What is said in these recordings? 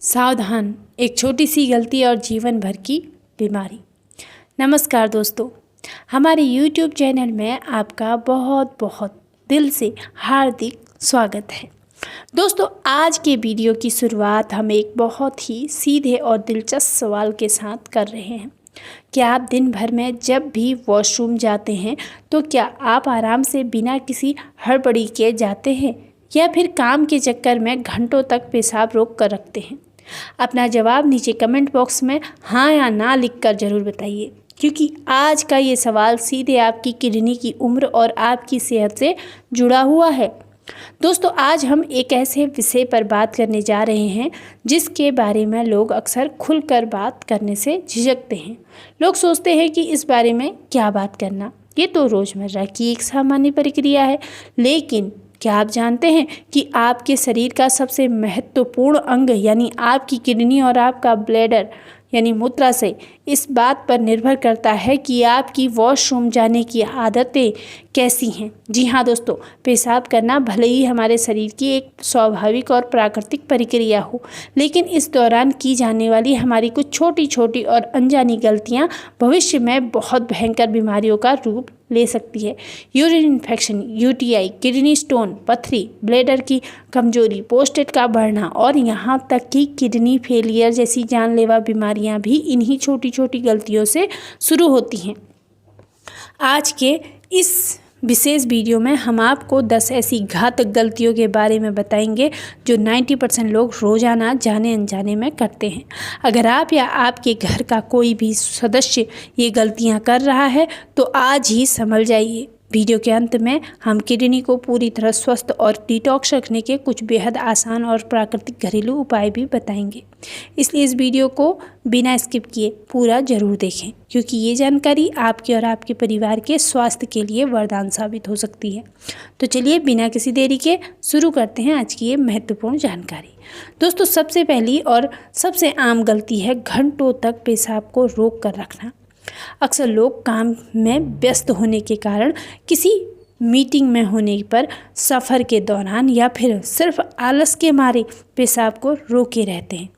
सावधान, एक छोटी सी गलती और जीवन भर की बीमारी। नमस्कार दोस्तों, हमारे YouTube चैनल में आपका बहुत बहुत दिल से हार्दिक स्वागत है। दोस्तों, आज के वीडियो की शुरुआत हम एक बहुत ही सीधे और दिलचस्प सवाल के साथ कर रहे हैं। क्या आप दिन भर में जब भी वॉशरूम जाते हैं तो क्या आप आराम से बिना किसी हड़बड़ी के जाते हैं या फिर काम के चक्कर में घंटों तक पेशाब रोक कर रखते हैं? अपना जवाब नीचे कमेंट बॉक्स में हाँ या ना लिखकर ज़रूर बताइए, क्योंकि आज का ये सवाल सीधे आपकी किडनी की उम्र और आपकी सेहत से जुड़ा हुआ है। दोस्तों, आज हम एक ऐसे विषय पर बात करने जा रहे हैं जिसके बारे में लोग अक्सर खुलकर बात करने से झिझकते हैं। लोग सोचते हैं कि इस बारे में क्या बात करना, ये तो रोज़मर्रा की एक सामान्य प्रक्रिया है। लेकिन क्या आप जानते हैं कि आपके शरीर का सबसे महत्वपूर्ण अंग यानी आपकी किडनी और आपका ब्लैडर यानी मूत्राशय इस बात पर निर्भर करता है कि आपकी वॉशरूम जाने की आदतें कैसी हैं। जी हाँ दोस्तों, पेशाब करना भले ही हमारे शरीर की एक स्वाभाविक और प्राकृतिक प्रक्रिया हो, लेकिन इस दौरान की जाने वाली हमारी कुछ छोटी छोटी और अनजानी गलतियाँ भविष्य में बहुत भयंकर बीमारियों का रूप ले सकती है। Urine infection, UTI, kidney stone, पथरी, ब्लैडर की कमजोरी, प्रोस्टेट का बढ़ना और यहाँ तक कि किडनी फेलियर जैसी जानलेवा बीमारियाँ भी इन्हीं छोटी छोटी गलतियों से शुरू होती हैं। आज के इस विशेष वीडियो में हम आपको 10 ऐसी घातक गलतियों के बारे में बताएंगे जो 90% लोग रोज़ाना जाने अनजाने में करते हैं। अगर आप या आपके घर का कोई भी सदस्य ये गलतियां कर रहा है तो आज ही संभल जाइए। वीडियो के अंत में हम किडनी को पूरी तरह स्वस्थ और डिटॉक्स रखने के कुछ बेहद आसान और प्राकृतिक घरेलू उपाय भी बताएंगे। इसलिए इस वीडियो को बिना स्किप किए पूरा ज़रूर देखें, क्योंकि ये जानकारी आपके और आपके परिवार के स्वास्थ्य के लिए वरदान साबित हो सकती है। तो चलिए बिना किसी देरी के शुरू करते हैं आज की ये महत्वपूर्ण जानकारी। दोस्तों, सबसे पहली और सबसे आम गलती है घंटों तक पेशाब को रोक कर रखना। अक्सर लोग काम में व्यस्त होने के कारण, किसी मीटिंग में होने पर, सफ़र के दौरान या फिर सिर्फ आलस के मारे पेशाब को रोके रहते हैं।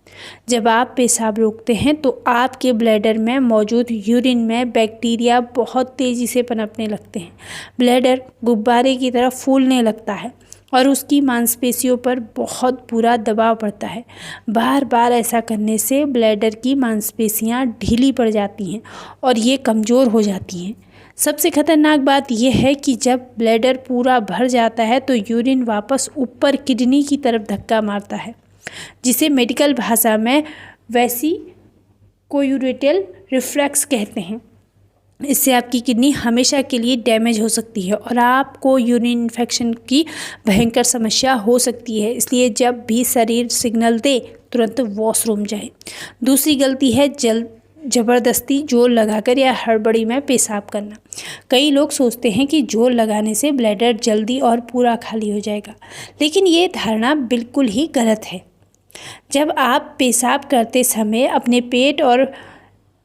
जब आप पेशाब रोकते हैं तो आपके ब्लैडर में मौजूद यूरिन में बैक्टीरिया बहुत तेज़ी से पनपने लगते हैं। ब्लैडर गुब्बारे की तरह फूलने लगता है और उसकी मांसपेशियों पर बहुत बुरा दबाव पड़ता है। बार बार ऐसा करने से ब्लैडर की मांसपेशियां ढीली पड़ जाती हैं और ये कमज़ोर हो जाती हैं। सबसे खतरनाक बात यह है कि जब ब्लैडर पूरा भर जाता है तो यूरिन वापस ऊपर किडनी की तरफ धक्का मारता है, जिसे मेडिकल भाषा में वेसिकोयूरेटल रिफ्लक्स कहते हैं। इससे आपकी किडनी हमेशा के लिए डैमेज हो सकती है और आपको यूरिन इन्फेक्शन की भयंकर समस्या हो सकती है। इसलिए जब भी शरीर सिग्नल दे तुरंत वॉशरूम जाए। दूसरी गलती है ज़बरदस्ती जोर लगाकर या हड़बड़ी में पेशाब करना। कई लोग सोचते हैं कि जोर लगाने से ब्लैडर जल्दी और पूरा खाली हो जाएगा, लेकिन ये धारणा बिल्कुल ही गलत है। जब आप पेशाब करते समय अपने पेट और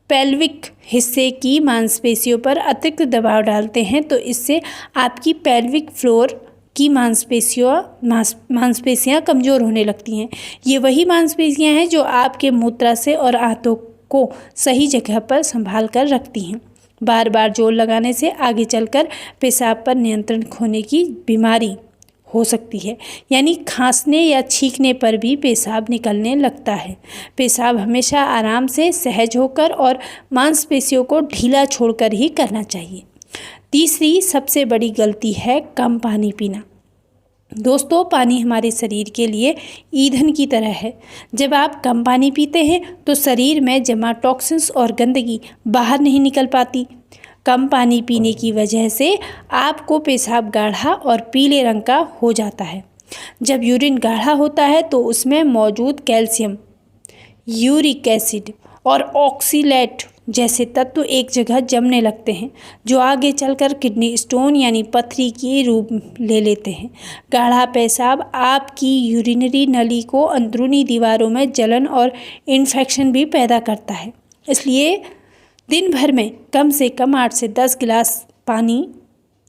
पेल्विक हिस्से की मांसपेशियों पर अतिरिक्त दबाव डालते हैं तो इससे आपकी पेल्विक फ्लोर की मांसपेशियां कमज़ोर होने लगती हैं। ये वही मांसपेशियां हैं जो आपके मूत्राशय और आंतों को सही जगह पर संभाल कर रखती हैं। बार बार जोर लगाने से आगे चलकर पेशाब पर नियंत्रण खोने की बीमारी हो सकती है, यानी खांसने या छींकने पर भी पेशाब निकलने लगता है। पेशाब हमेशा आराम से, सहज होकर और मांसपेशियों को ढीला छोड़कर ही करना चाहिए। तीसरी सबसे बड़ी गलती है कम पानी पीना। दोस्तों, पानी हमारे शरीर के लिए ईंधन की तरह है। जब आप कम पानी पीते हैं तो शरीर में जमा टॉक्सिन्स और गंदगी बाहर नहीं निकल पाती। कम पानी पीने की वजह से आपको पेशाब गाढ़ा और पीले रंग का हो जाता है। जब यूरिन गाढ़ा होता है तो उसमें मौजूद कैल्शियम, यूरिक एसिड और ऑक्सीलेट जैसे तत्व एक जगह जमने लगते हैं, जो आगे चलकर किडनी स्टोन यानी पथरी के रूप ले लेते हैं। गाढ़ा पेशाब आपकी यूरिनरी नली को अंदरूनी दीवारों में जलन और इन्फेक्शन भी पैदा करता है। इसलिए दिन भर में कम से कम 8 से 10 गिलास पानी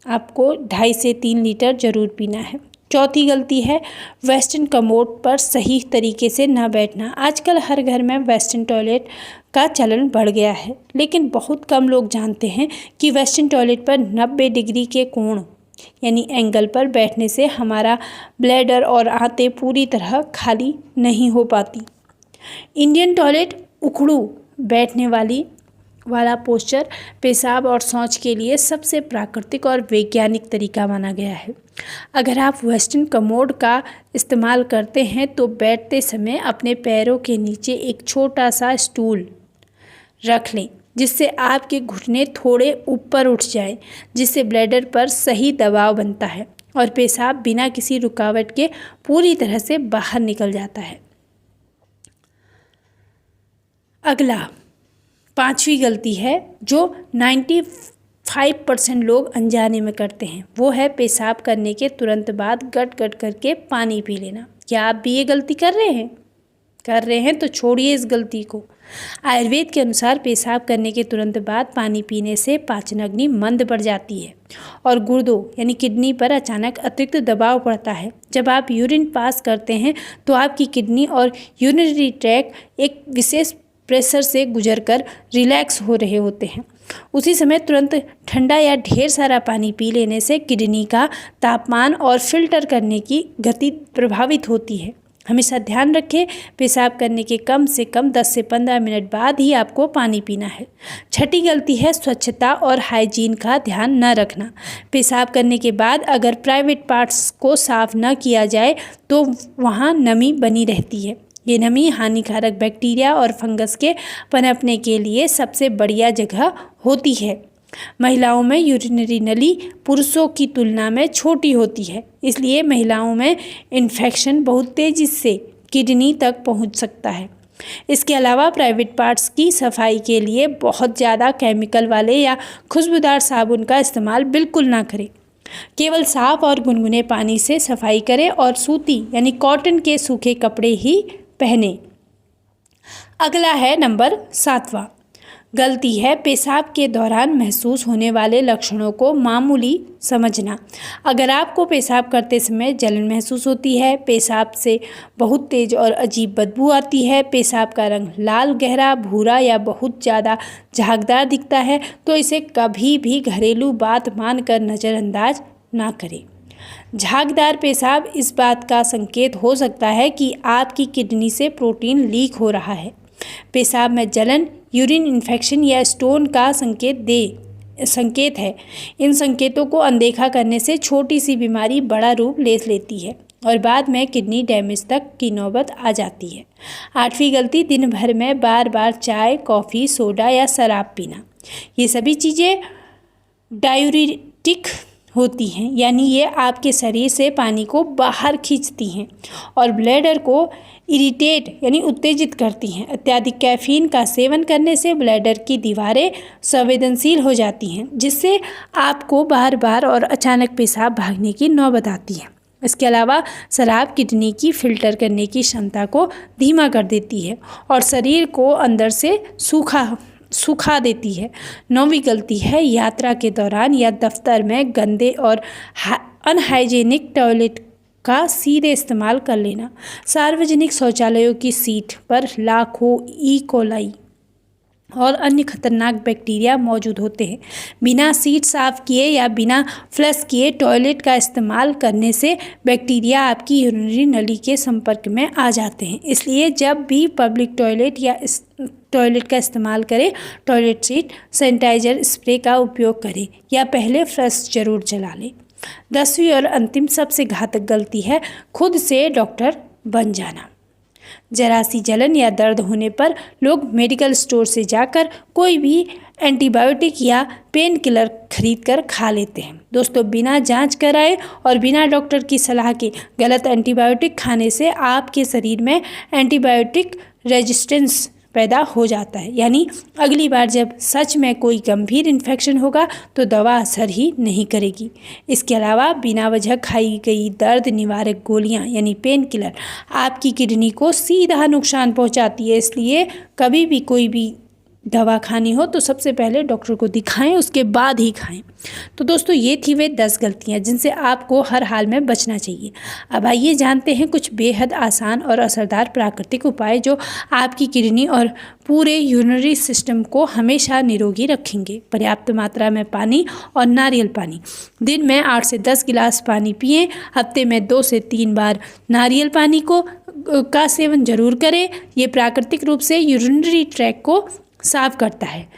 आपको 2.5 से 3 लीटर ज़रूर पीना है। चौथी गलती है वेस्टर्न कमोड पर सही तरीके से न बैठना। आजकल हर घर में वेस्टर्न टॉयलेट का चलन बढ़ गया है, लेकिन बहुत कम लोग जानते हैं कि वेस्टर्न टॉयलेट पर 90 डिग्री के कोण यानी एंगल पर बैठने से हमारा ब्लैडर और आंतें पूरी तरह खाली नहीं हो पाती। इंडियन टॉयलेट उखड़ू बैठने वाला पोस्चर पेशाब और शौच के लिए सबसे प्राकृतिक और वैज्ञानिक तरीका माना गया है। अगर आप वेस्टर्न कमोड का इस्तेमाल करते हैं तो बैठते समय अपने पैरों के नीचे एक छोटा सा स्टूल रख लें, जिससे आपके घुटने थोड़े ऊपर उठ जाएं, जिससे ब्लैडर पर सही दबाव बनता है और पेशाब बिना किसी रुकावट के पूरी तरह से बाहर निकल जाता है। अगला 5वीं गलती है जो 95% लोग अनजाने में करते हैं, वो है पेशाब करने के तुरंत बाद गट गट करके पानी पी लेना। क्या आप भी ये गलती कर रहे हैं तो छोड़िए इस गलती को। आयुर्वेद के अनुसार पेशाब करने के तुरंत बाद पानी पीने से पाचन अग्नि मंद पड़ जाती है और गुर्दों यानी किडनी पर अचानक अतिरिक्त दबाव पड़ता है। जब आप यूरिन पास करते हैं तो आपकी किडनी और यूरिनरी ट्रैक्ट एक विशेष प्रेशर से गुजरकर रिलैक्स हो रहे होते हैं। उसी समय तुरंत ठंडा या ढेर सारा पानी पी लेने से किडनी का तापमान और फिल्टर करने की गति प्रभावित होती है। हमेशा ध्यान रखें, पेशाब करने के कम से कम 10 से 15 मिनट बाद ही आपको पानी पीना है। छठी गलती है स्वच्छता और हाइजीन का ध्यान न रखना। पेशाब करने के बाद अगर प्राइवेट पार्ट्स को साफ न किया जाए तो वहाँ नमी बनी रहती है। ये नमी हानिकारक बैक्टीरिया और फंगस के पनपने के लिए सबसे बढ़िया जगह होती है। महिलाओं में यूरिनरी नली पुरुषों की तुलना में छोटी होती है, इसलिए महिलाओं में इन्फेक्शन बहुत तेज़ी से किडनी तक पहुंच सकता है। इसके अलावा प्राइवेट पार्ट्स की सफाई के लिए बहुत ज़्यादा केमिकल वाले या खुशबूदार साबुन का इस्तेमाल बिल्कुल ना करें। केवल साफ और गुनगुने पानी से सफाई करें और सूती यानी कॉटन के सूखे कपड़े ही पहने। अगला है नंबर 7वां गलती है पेशाब के दौरान महसूस होने वाले लक्षणों को मामूली समझना। अगर आपको पेशाब करते समय जलन महसूस होती है, पेशाब से बहुत तेज़ और अजीब बदबू आती है, पेशाब का रंग लाल, गहरा, भूरा या बहुत ज़्यादा झागदार दिखता है, तो इसे कभी भी घरेलू बात मानकर नज़रअंदाज ना करें। झागदार पेशाब इस बात का संकेत हो सकता है कि आपकी किडनी से प्रोटीन लीक हो रहा है। पेशाब में जलन यूरिन इन्फेक्शन या स्टोन का संकेत है। इन संकेतों को अनदेखा करने से छोटी सी बीमारी बड़ा रूप ले लेती है और बाद में किडनी डैमेज तक की नौबत आ जाती है। 8वीं गलती दिन भर में बार बार चाय, कॉफ़ी, सोडा या शराब पीना। ये सभी चीज़ें डायूरिटिक होती हैं, यानी ये आपके शरीर से पानी को बाहर खींचती हैं और ब्लैडर को इरिटेट यानी उत्तेजित करती हैं। अत्यधिक कैफीन का सेवन करने से ब्लैडर की दीवारें संवेदनशील हो जाती हैं, जिससे आपको बार बार और अचानक पेशाब भागने की नौबत आती है। इसके अलावा शराब किडनी की फिल्टर करने की क्षमता को धीमा कर देती है और शरीर को अंदर से सुखा देती है। 9वीं गलती है यात्रा के दौरान या दफ्तर में गंदे और अनहाइजेनिक टॉयलेट का सीधे इस्तेमाल कर लेना। सार्वजनिक शौचालयों की सीट पर लाखों ई कोलाई और अन्य खतरनाक बैक्टीरिया मौजूद होते हैं। बिना सीट साफ किए या बिना फ्लश किए टॉयलेट का इस्तेमाल करने से बैक्टीरिया आपकी यूरिनरी नली के संपर्क में आ जाते हैं। इसलिए जब भी पब्लिक टॉयलेट या टॉयलेट का इस्तेमाल करें, टॉयलेट सीट सैनिटाइजर स्प्रे का उपयोग करें या पहले फ्लश जरूर चला लें। 10वीं और अंतिम सबसे घातक गलती है खुद से डॉक्टर बन जाना। जरा सी जलन या दर्द होने पर लोग मेडिकल स्टोर से जाकर कोई भी एंटीबायोटिक या पेन किलर खरीद कर खा लेते हैं। दोस्तों, बिना जांच कराए और बिना डॉक्टर की सलाह के गलत एंटीबायोटिक खाने से आपके शरीर में एंटीबायोटिक रेजिस्टेंस पैदा हो जाता है, यानी अगली बार जब सच में कोई गंभीर इन्फेक्शन होगा तो दवा असर ही नहीं करेगी। इसके अलावा बिना वजह खाई गई दर्द निवारक गोलियां यानी पेन किलर आपकी किडनी को सीधा नुकसान पहुंचाती है। इसलिए कभी भी कोई भी दवा खानी हो तो सबसे पहले डॉक्टर को दिखाएं, उसके बाद ही खाएं। तो दोस्तों ये थी वे 10 गलतियां जिनसे आपको हर हाल में बचना चाहिए। अब आइए जानते हैं कुछ बेहद आसान और असरदार प्राकृतिक उपाय जो आपकी किडनी और पूरे यूरिनरी सिस्टम को हमेशा निरोगी रखेंगे। पर्याप्त मात्रा में पानी और नारियल पानी। दिन में 8 से 10 गिलास पानी पिएं। हफ्ते में 2 से 3 बार नारियल पानी का सेवन जरूर करें। ये प्राकृतिक रूप से यूरिनरी ट्रैक को साफ करता है।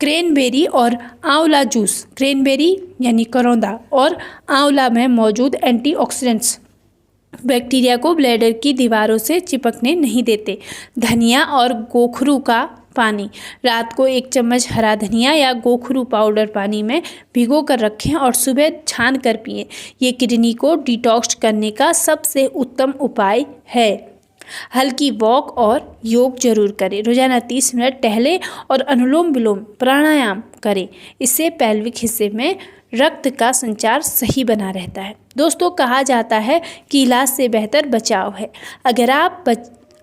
क्रेनबेरी और आंवला जूस। क्रेनबेरी यानी करौंदा और आंवला में मौजूद एंटीऑक्सीडेंट्स बैक्टीरिया को ब्लैडर की दीवारों से चिपकने नहीं देते। धनिया और गोखरू का पानी। रात को 1 चम्मच हरा धनिया या गोखरू पाउडर पानी में भिगो कर रखें और सुबह छान कर पिएं। ये किडनी को डिटॉक्स करने का सबसे उत्तम उपाय है। हल्की वॉक और योग जरूर करें। रोजाना 30 मिनट टहलें और अनुलोम विलोम प्राणायाम करें। इससे पैल्विक हिस्से में रक्त का संचार सही बना रहता है। दोस्तों कहा जाता है कि इलाज से बेहतर बचाव है। अगर आप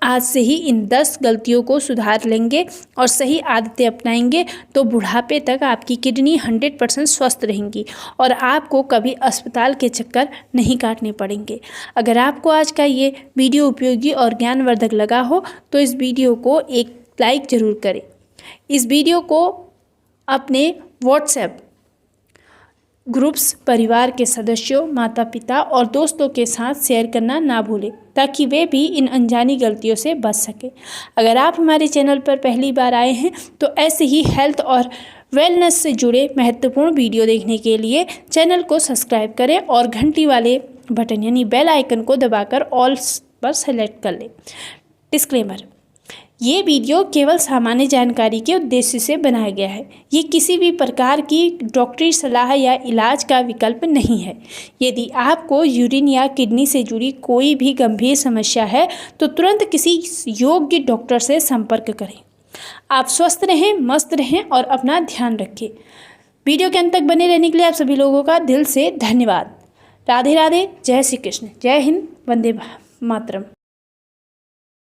आज से ही इन 10 गलतियों को सुधार लेंगे और सही आदतें अपनाएंगे तो बुढ़ापे तक आपकी किडनी 100% स्वस्थ रहेंगी और आपको कभी अस्पताल के चक्कर नहीं काटने पड़ेंगे। अगर आपको आज का ये वीडियो उपयोगी और ज्ञानवर्धक लगा हो तो इस वीडियो को एक लाइक ज़रूर करें। इस वीडियो को अपने व्हाट्सएप ग्रुप्स, परिवार के सदस्यों, माता पिता और दोस्तों के साथ शेयर करना ना भूलें ताकि वे भी इन अनजानी गलतियों से बच सकें। अगर आप हमारे चैनल पर पहली बार आए हैं तो ऐसे ही हेल्थ और वेलनेस से जुड़े महत्वपूर्ण वीडियो देखने के लिए चैनल को सब्सक्राइब करें और घंटी वाले बटन यानी बेल आइकन को दबाकर ऑल पर सेलेक्ट कर लें। डिस्क्लेमर: ये वीडियो केवल सामान्य जानकारी के उद्देश्य से बनाया गया है। ये किसी भी प्रकार की डॉक्टरी सलाह या इलाज का विकल्प नहीं है। यदि आपको यूरिन या किडनी से जुड़ी कोई भी गंभीर समस्या है तो तुरंत किसी योग्य डॉक्टर से संपर्क करें। आप स्वस्थ रहें, मस्त रहें और अपना ध्यान रखें। वीडियो के अंत तक बने रहने के लिए आप सभी लोगों का दिल से धन्यवाद। राधे राधे। जय श्री कृष्ण। जय हिंद। वंदे मातरम।